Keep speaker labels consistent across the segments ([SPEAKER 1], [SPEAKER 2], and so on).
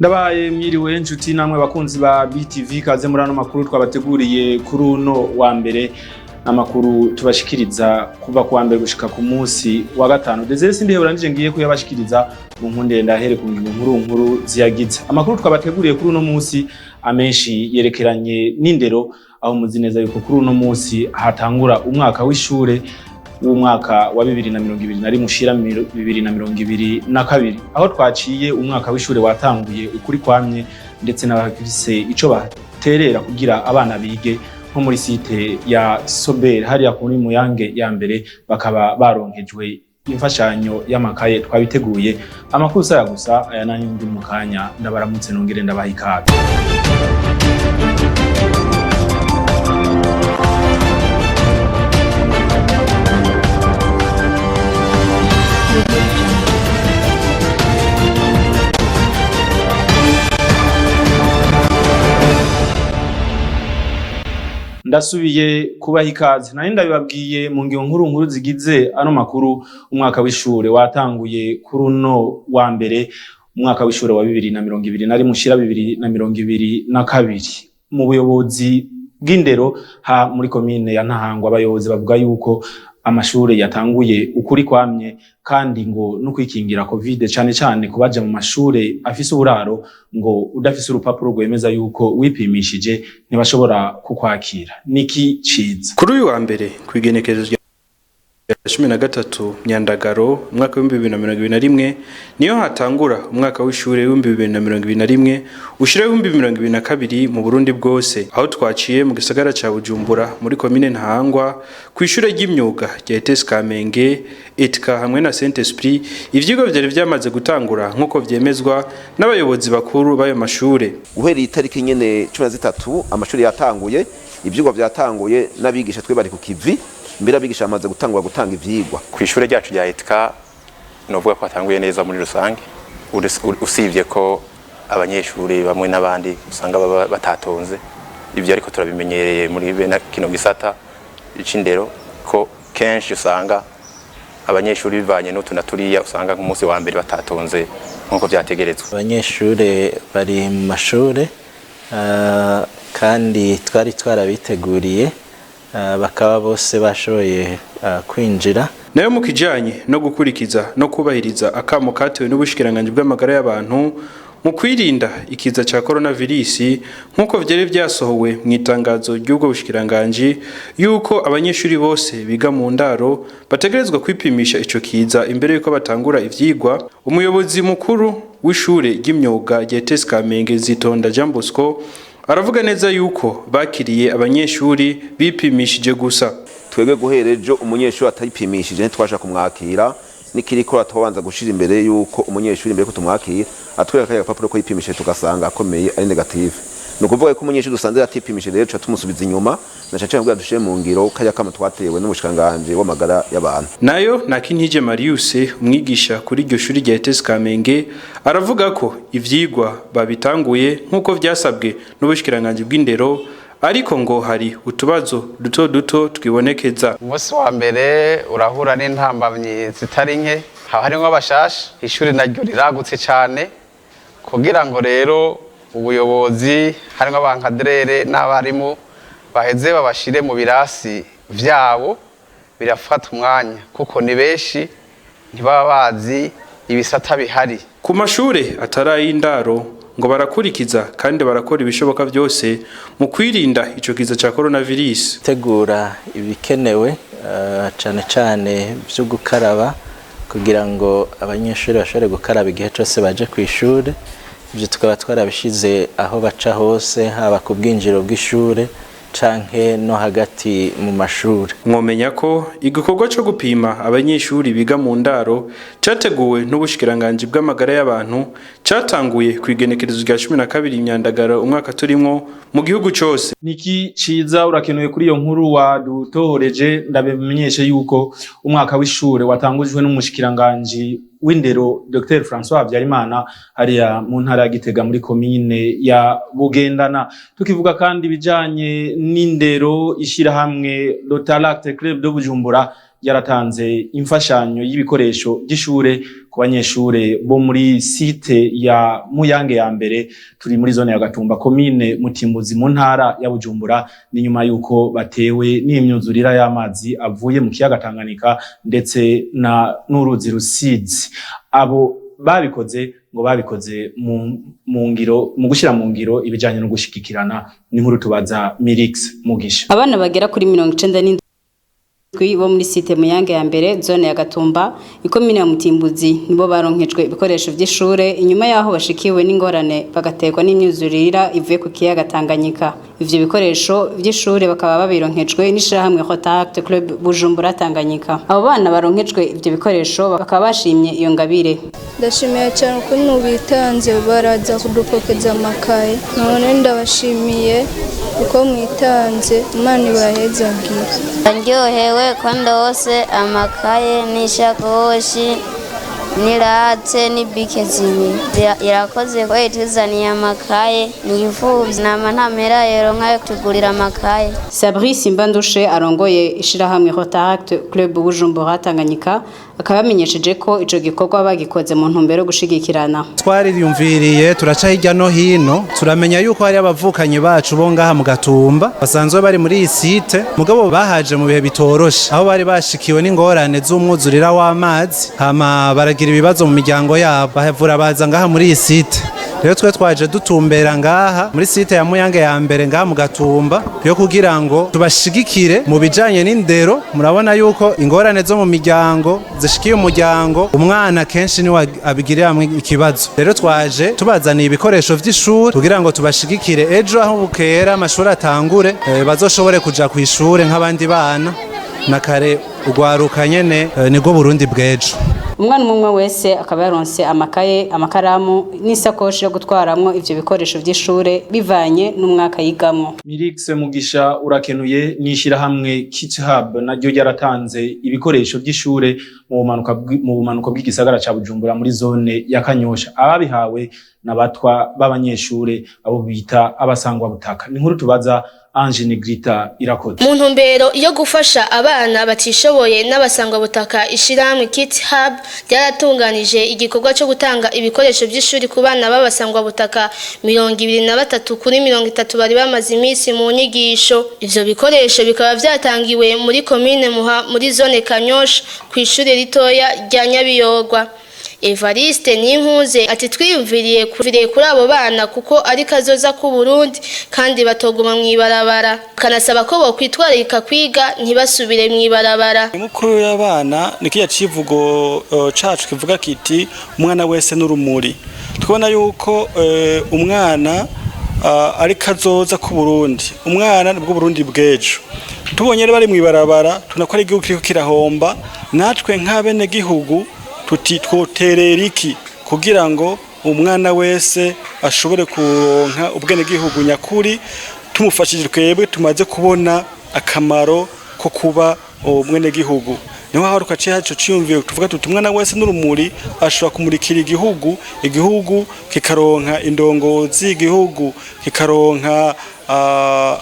[SPEAKER 1] Ndabaye mwiriwe nshuti namwe bakunzi ba BTV kaze muri ano makuru twabateguriye kuri uno wa mbere, amakuru tubashikiriza kuva ku wa mbere gushika ku munsi wa gatanu. Desire sindihebura nije ngiye kuyabashikiriza mu nkunde ndahere ku ngingo nkuru ziyagize. Amakuru twabateguriye kuri uno munsi amenshi yerekeranye n'indero, aho muzi neza yuko kuri uno munsi hatangura umwaka w'ishure w'umwaka wa 2021 mushira 2022, aho twaciye umwaka w'ishure watanguye ukuri kwamye ndetse n'abafise ico baterera kugira abana bige nko muri site ya Sober hariya kuri Muyange ya mbere, bakaba baronkejwe imfashanyo y'amakaye twabiteguye. Amakuru saya gusa aya n'ayindi mu kanya ndabaramutse nongere ndabaha ikaze. Ndasubiye kubaha ikaze. Nari ndabibabwiye mu ngingo nkuru zigize ano makuru. Umwaka w'ishure watanguye kuri uno wa mbere, umwaka w'ishure wa 2021 mushira 2022. Mu buyobozi bw'indero ha muri komine ya Ntahangwa, abayobozi bavuga yuko amashure yatanguye ukuri kwamye kandi ngo no kwikingira covid cane kubaje mu mashure afise uburaro, ngo udafise urupapuro rwemeza yuko wipimishije ntibashobora kukwakira. Niki ciza
[SPEAKER 2] kuri uyu wa mbere kwigenekerezo rya 13 Myandagaro umwaka wa 2021 niyo hatangura umwaka w'ishure wa 2021 ushira 2022 mu Burundi bwose, aho twaciye mu gisagara ca Bujumbura muri komine Ntahangwa kw'ishure ry'imyuga rya ETS Kamenge etika hamwe na Saint Esprit. Ivyigwa vyari vyamaze gutangura nkuko vyemezwa n'abayobozi bakuru bayo mashure.
[SPEAKER 3] Uhereye itariki nyene 13 amashuri yatanguye, ivyigwa vyatanguye n'abigisha twe bari ku kivi, mbere abigisha amaze gutanga ivyigwa.
[SPEAKER 4] Kw'ishure ryacu rya etika novuga ko atanguye neza muri rusange, usivye ko abanyeshuri bamwe n'abandi usanga baba batatonze. Ivyo ariko turabimenyereye muri bene kino gisata c'indero ko kenshi usanga abanyeshuri bivanye n'utu naturiya usanga nk'umunsi wa mbere batatonze nkuko vyategerezwa.
[SPEAKER 5] Abanyeshure bari mu mashure kandi twari twarabiteguriye, bakaba bose bashoboye kwinjira.
[SPEAKER 2] Nayo mu kijanye no gukurikiza no kubahiriza akamo katewe n'ubushikiranganje bw'amagara y'abantu mu kwirinda ikiza ca coronavirus, nkuko vyari vyasohowe mu itangazo ry'ubwo bushikiranganje yuko abanyeshuri bose biga mu ndaro bategerezwa kwipimisha ico kiza imbere yuko batangura ivyigwa. Umuyobozi mukuru w'ishure ry'imyuga rya ETS Kamenge Zitonda Jean Bosco aravuga neza yuko bakiriye abanyeshuri bipimishije gusa.
[SPEAKER 3] Twebwe guherejo umunyeshuri atayipimishije ntitwasha kumwakira, nikiriko atabanza gushira imbere yuko umunyeshuri imbere ko tumwakira atwereka kaya gapapuro ko yipimishije tugasanga akomeye ari negative. Nukuvuga ko umunyeshuri dusanze atipimishije rero tumusubiza inyuma na caca mbwa dushiye mu ngiro kaya kama twatewe n'umushikanganje w'amagara y'abantu.
[SPEAKER 2] Nayo Nakintije Marius umwigisha kuri iryo shuri rya ETS Kamenge aravuga ko ivyigwa babitanguye nkuko vyasabwe n'ubushikiranganje bw'indero, ariko ngo hari utubazo duto twibonekeza.
[SPEAKER 6] Umunsi wa mbere urahura n'intambamyi zitari nke, harimwo abashasha, ishuri naryo riragutse cyane, kugira ngo rero ubuyobozi harimwo abankadrere n'abarimu baheze babashire mu birasi vyabo birafata umwanya, kuko ni benshi ntibaba bazi ibisata bihari.
[SPEAKER 2] Ku mashure atarayindaro ngo barakurikiza kandi barakora ibishoboka byose mu kwirinda ico kiza ca coronavirus.
[SPEAKER 5] Tegura ibikenewe cane byo gukaraba kugira ngo abanyeshuri bashobore gukaraba igihe cyose baje ku ishure. Ibyo tukaba twarabishize aho baca hose, haba ku bwinjiro bw'ishure canke no hagati mu mashuri.
[SPEAKER 2] Mwomenya ko igikorwa cyo gupima abanyeshuri biga mu ndaro cyateguwe n'ubushikiranganje bw'amagara y'abantu cyatanguye kwigenekerezo rya 12 Myandagaro umwaka turimo mu gihugu cyose.
[SPEAKER 1] Niki ciza urakenuye kuri iyo nkuru wadutohoreje. Ndabimenyeshe yuko umwaka w'ishure watangujwe n'umushikiranganje w'indero Dr François Habyarimana hariya mu ntara ya Gitega muri komine ya Bugendana. Tukivuga kandi bijanye n'indero, ishira hamwe Lotalacte Club de Bujumbura yaratanze imfashanyo y'ibikoresho by'ishure ku banyeshure bo muri site ya Muyange ya mbere turi muri zone ya Gatumba komine Mutimbuzi mu ntara ya Bujumbura ni nyuma yuko batewe n'imyuzurira y'amazi avuye mu kiyaga Tanganyika ndetse na n'uruzi Rusizi. Abo babikoze ngo babikoze mu ngiro mu gushira mu ngiro ibijanye no gushigikirana n'inkuru tubaza Mirix Mugisha.
[SPEAKER 7] Abana bagera kuri 97 bo muri site Muyange ya mbere zone ya Gatumba ikomine ya Mutimbuzi nibo baronkejwe ibikoresho by'ishure inyuma yaho bashikiwe n'ingorane bagaterwa n'imyuzurira ivuye ku kiyaga Tanganyika. Ivyo bikoresho by'ishure bakaba babironkejwe n'ishirahamwe Contact Club Bujumbura Tanganyika. Abo bana baronkejwe ivyo bikoresho bakaba bashimye iyo ngabire.
[SPEAKER 8] Ndashimiye cyane ukuntu bitanze baraza kudupokeza amakaye none ndabashimiye uko mwitanze Imana ibahezagira.
[SPEAKER 9] Ndyohewe ko ndose amakaye n'ishakoshi nirate n'ibike zibiri irakoze ko ituzaniye amakaye niyivuvye nama ntamera rero nkayo kutugurira amakaye.
[SPEAKER 7] Sabri Simbandushe arongoye ishirahamwe Contact Club Bujumbura Tanganyika akaba yamenyesheje ko ico gikorwa bagikoze mu ntumbero yo gushigikirana.
[SPEAKER 10] Twariyumviriye turaca hirya no hino turamenya yuko hari abavukanyi bacu bo ngaha mu Gatumba basanzwe bari muri iyi site mugabo bahaje mu bihe bitoroshe aho bari bashikiwe n'ingorane z'umwuzurira w'amazi hama baragira ibibazo mu miryango yabo bahavura baza ngaha muri iyi site. Rero twe twaje dutumbera ngaha muri site ya Muyange ya mbere ngaha mu Gatumba yo kugira ngo tubashigikire mu bijanye n'indero. Murabona yuko ingorane zo mu miryango zishikiye umuryango umwana kenshi ni abigirira ikibazo. Rero twaje tubazaniye ibikoresho vy'ishuri kugira ngo tubashigikire ejo aho bukera amashuri atangure bazoshobore kuja ku ishure nk'abandi bana na kare ugwaruka nyene niko Burundi bwejo.
[SPEAKER 7] Umwana umwe wese akaba yaronse amakaye amakaramu n'isakoshi yo gutwaramwo ivyo bikoresho vy'ishure bivanye n'umwaka yigamwo.
[SPEAKER 1] Mirix Mugisha urakenuye nishira hamwe Kids Hub naryo yaratanze ibikoresho by'ishure mu bumanuko bw'igisagara ca Bujumbura muri zone ya Kanyosha. Ababihawe nabatwa b'abanyeshure abo bita abasangwa butaka. Ni nkuru tubaza Ange Negrita Irakoze.
[SPEAKER 11] Mu ntumbero yo gufasha abana batishoboye n'abasangwa butaka ishirahamwe Kids Hub ryaratunganije igikorwa cyo gutanga ibikoresho by'ishuri ku bana b'abasangwa butaka 23 kuri 30 bari bamaze iminsi mu nyigisho. Ivyo bikoresho bikaba vyatangiwe muri commune Muha muri zone Kanyosha ku ishuri ritoya rya Nyabiyogwa. Evariste Ninkuze ati twiyumviriye kuri abo bana kuko ari kazoza ku Burundi kandi batoguma mwibarabara kanasaba ko bokwitwarika kwiga ntibasubire mwibarabara.
[SPEAKER 12] Mukuru y'abana nikiya civugo cacu kivuga kiti umwana wese n'urumuri. Twabona yuko umwana ari kazoza ku Burundi. Umwana nibwo Burundi bwejo. Tubonye bari mwibarabara tunakora igihugu kiriko kirahomba natwe nk'abene gihugu tuti twoterera iki kugira ngo umwana wese ashobore kuronka ubwene gihugu nyakuri tumufashije twebwe tumaze kubona akamaro ko kuba umwene gihugu. Niho aho rukaciye haco ciyumviye tuvuga tuti umwana wese n'urumuri ashobora kumurikira igihugu kikaronka indongozi, igihugu kikaronka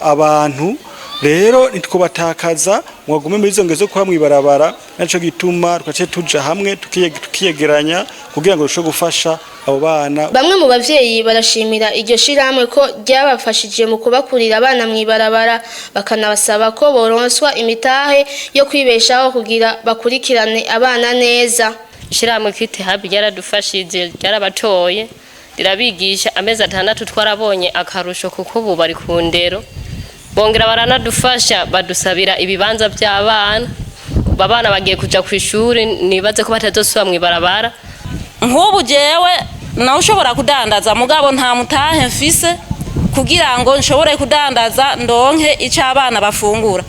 [SPEAKER 12] abantu. Rero nitwobatakaza mwagume muri izo ngezo kwa mwibarabara naco gituma twaciye tuja hamwe tukiyegeranya kugira ngo rusho gufasha abo bana.
[SPEAKER 11] Bamwe mu bavyeyi barashimira iryo shiramwe ko ryabafashije mu kubakurira abana mwibarabara bakanabasaba ko boronswa imitahe yo kwibeshaho kugira bakurikirane abana neza.
[SPEAKER 13] Ishiramwe Kids Hub ryaradufashije ryarabatoye rirabigisha amezi 6 twarabonye akarusho kuko ubu bari ku ndero. Bongera baranadufasha badusabira ibibanza by'abana babana bagiye kuja ku ishuri nibaze ko batazosubira mwibarabara.
[SPEAKER 14] Nk'ubu jewe nawe ushobora kudandaza mugabo nta mutahe mfise kugira ngo nshobore kudandaza ndonke ico abana bafungura.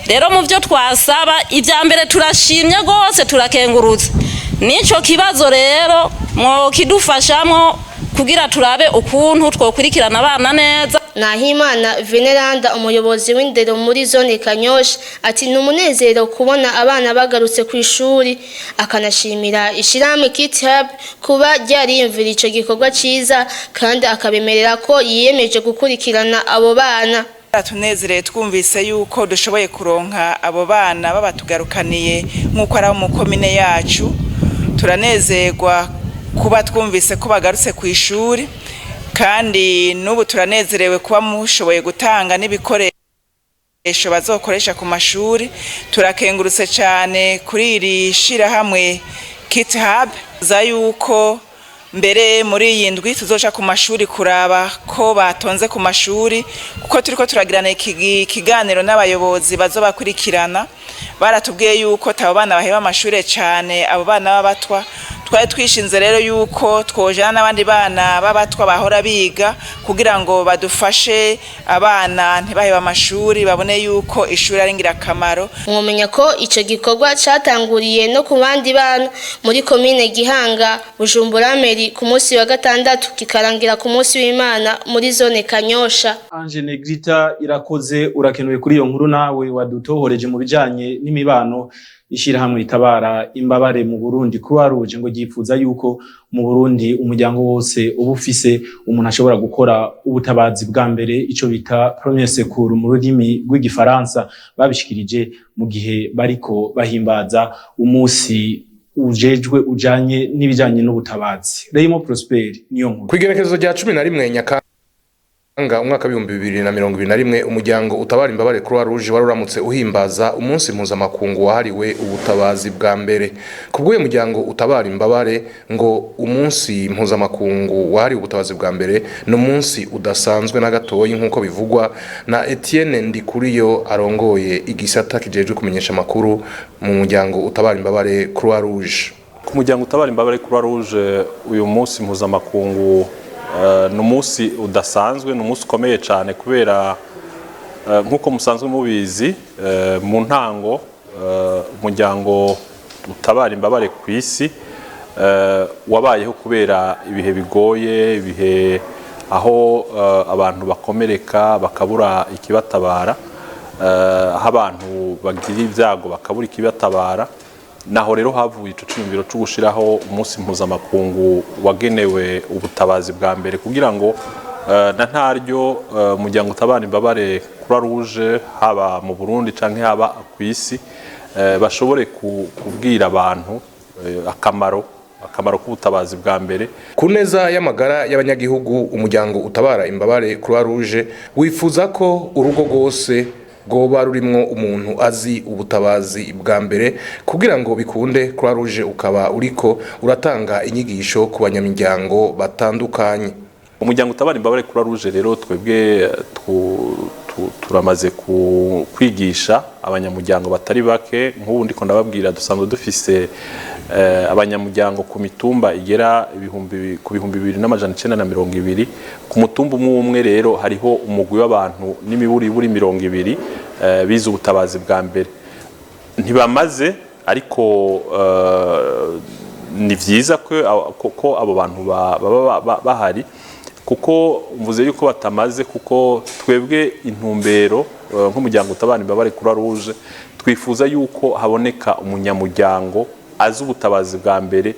[SPEAKER 14] Rero mu byo twasaba ibya mbere turashimye gose turakengurutse nico kibazo rero mwo kidufashamwo kugira turabe ukuntu twokurikirana abana neza.
[SPEAKER 11] Nahimana Veneranda umuyobozi w'indero muri zone Kanyosha ati numunezero kubona abana bagarutse ku ishuri akanashimira ishirahamwe Kids Hub kuba ryariyumvira ico gikorwa ciza kandi akabemerera ko yiyemeje gukurikirana abo bana.
[SPEAKER 15] Tunezereye twumvise yuko dushoboye kuronka abo bana babatugarukaniye nk'uko ari mu komine yacu. Turanezerwa kuba twumvise ko bagarutse ku ishuri, kandi n'ubu turanezerewe kuba mushoboye gutanga n'ibikoresho bazokoresha ku mashuri. Turakengurutse cyane kuri iri shirahamwe Kit Hub za yuko mbere muri iyi ndwi tuzoca ku mashuri kuraba ko batonze ku mashuri, kuko turiko turagirana ikiganiro n'abayobozi bazobakurikirana. Baratubwiye yuko tabo bana baheba amashuri cyane, abo bana b'abatwa. Twari twishinze rero yuko twojana n'abandi bana b'abatwa bahora biga kugira ngo badufashe abana ntibaheba amashuri, babone yuko ishuri ari ngirakamaro.
[SPEAKER 11] Mwomenya ko ico gikorwa catanguriye no ku bandi bana muri komine Gihanga, Bujumbura Meri ku munsi wa gatandatu, kikarangira ku munsi w'Imana muri zone Kanyosha.
[SPEAKER 1] Ange Negrita irakoze, urakenuye kuri iyo nkuru nawe wadutohoreje mu bijanye n'imibano. Ishirahamwe ritabara imbabare mu Burundi Croix Rouge ngo gifuza yuko mu Burundi umuryango wose ubufise umuntu ashobora gukora ubutabazi bwa mbere, ico bita premier secours mu rurimi rw'igifaransa. Babishikirije mu gihe bariko bahimbaza umunsi ujejwe ujanye n'ibijanye n'ubutabazi. Reymo Prosper niyo nkuru.
[SPEAKER 16] Kwigerekezo rya 11 Nyakanga umwaka wa 2021 umuryango utabara imbabare Croix Rouge waruramutse uhimbaza umunsi mpuzamakungu wahariwe ubutabazi bwa mbere. Kubw'uyu muryango utabara imbabare ngo umunsi mpuzamakungu wahariwe ubutabazi bwa mbere no munsi udasanzwe na gatoyi nkuko bivugwa na Etienne Ndikuriyo arongoye igisata kijejwe kumenyesha makuru mu muryango utabara imbabare Croix Rouge.
[SPEAKER 17] Ku muryango utabara imbabare Croix Rouge uyu munsi mpuzamakungu n'umunsi udasanzwe, n'umunsi ukomeye cyane kubera nkuko musanzwe mubizi mu ntango umuryango utabara imbabare ku isi wabayeho kubera ibihe bigoye, ibihe aho abantu bakomereka bakabura ikibatabara, aho abantu bagira ibyago bakabura ikibatabara. Naho rero havuye ico cyumviro cyo gushiraho umunsi mpuzamakungu wagenewe ubutabazi bwa mbere kugira ngo na ntaryo umuryango utabara imbabare Croix Rouge haba mu Burundi canke haba ku isi bashobore kubwira abantu akamaro k'ubutabazi bwa mbere.
[SPEAKER 16] Kuneza y'amagara y'abanyagihugu umuryango utabara imbabare Croix Rouge wifuza ko urugo rwose goba rurimwo umuntu azi ubutabazi bwa mbere kugira ngo bikunde. Croix Rouge ukaba uriko uratanga inyigisho ku banyamiryango batandukanye.
[SPEAKER 17] Umuryango utabara imbabare Croix Rouge rero twebwe turamaze kwigisha abanyamuryango batari bake. Nk'ubu ndiko ndababwira dusanzwe dufise abanyamuryango ku mitumba igera ku bihumbi 2920. Ku mutumba umwe rero hariho umugwi w'abantu n'imiburi 200 bize ubutabazi bwa mbere. Ntibamaze ariko ni vyiza ko abo bantu baba bahari, kuko mvuze yuko batamaze, kuko twebwe intumbero nk'umuryango utabara imbabare Croix Rouge twifuza yuko haboneka umunyamuryango azi ubutabazi bwa mbere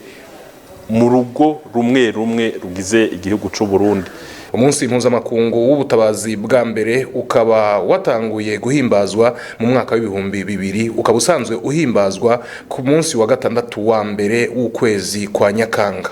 [SPEAKER 17] mu rugo rumwe rugize igihugu c'u Burundi.
[SPEAKER 16] Umunsi mpuzamakungu w'ubutabazi bwa mbere ukaba watanguye guhimbazwa mu mwaka w'ibihumbi 2000, ukaba usanzwe uhimbazwa ku munsi wa gatandatu wa mbere w'ukwezi kwa Nyakanga.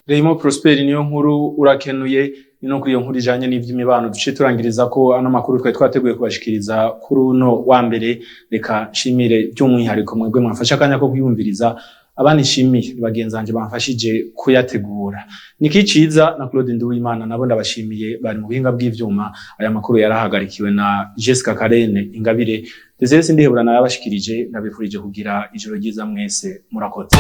[SPEAKER 1] Reymo Prosper niyo nkuru urakenuye. Nino kuri iyo nkuru ijanye n'ivy'imibano duce turangiriza ko ano makuru twari twateguye kubashikiriza kuri uno wa mbere. Reka nshimire by'umwihariko mwebwe mwafasha akanya ko kuyumviriza, abandi nshimiye bagenzanje bamfashije kuyategura. Niki ciza na Claude Nduwimana nabo ndabashimiye bari mu buhinga bw'ivyuma. Aya makuru yarahagarikiwe na Jessica Karene Ingabire. Desire sindihebura na yabashikirije, ndabifurije kugira ijoro ryiza mwese. Murakoze.